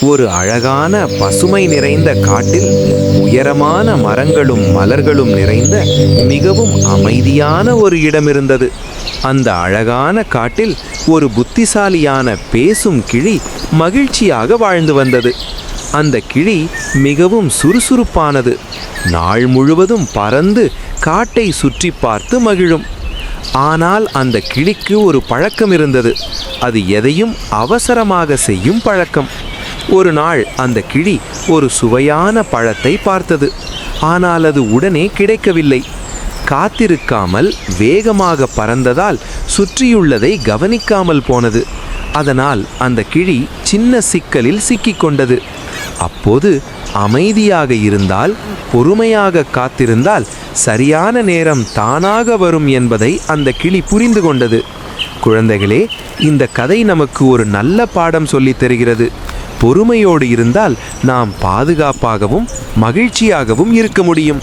ஒரு அழகான பசுமை நிறைந்த காட்டில் உயரமான மரங்களும் மலர்களும் நிறைந்த மிகவும் அமைதியான ஒரு இடம் இருந்தது. அந்த அழகான காட்டில் ஒரு புத்திசாலியான பேசும் கிளி மகிழ்ச்சியாக வாழ்ந்து வந்தது. அந்த கிளி மிகவும் சுறுசுறுப்பானது. நாள் முழுவதும் பறந்து காட்டை சுற்றி பார்த்து மகிழும். ஆனால் அந்த கிளிக்கு ஒரு பழக்கம் இருந்தது. அது எதையும் அவசரமாக செய்யும் பழக்கம். ஒரு நாள் அந்த கிளி ஒரு சுவையான பழத்தை பார்த்தது. ஆனால் அது உடனே கிடைக்கவில்லை. காத்திருக்காமல் வேகமாக பறந்ததால் சுற்றியுள்ளதை கவனிக்காமல் போனது. அதனால் அந்த கிளி சின்ன சிக்கலில் சிக்கிக்கொண்டது. அப்போது அமைதியாக இருந்தால், பொறுமையாக காத்திருந்தால் சரியான நேரம் தானாக வரும் என்பதை அந்த கிளி புரிந்து கொண்டது. குழந்தைகளே, இந்த கதை நமக்கு ஒரு நல்ல பாடம் சொல்லித் தருகிறது. பொறுமையோடு இருந்தால் நாம் பாதுகாப்பாகவும் மகிழ்ச்சியாகவும் இருக்க முடியும்.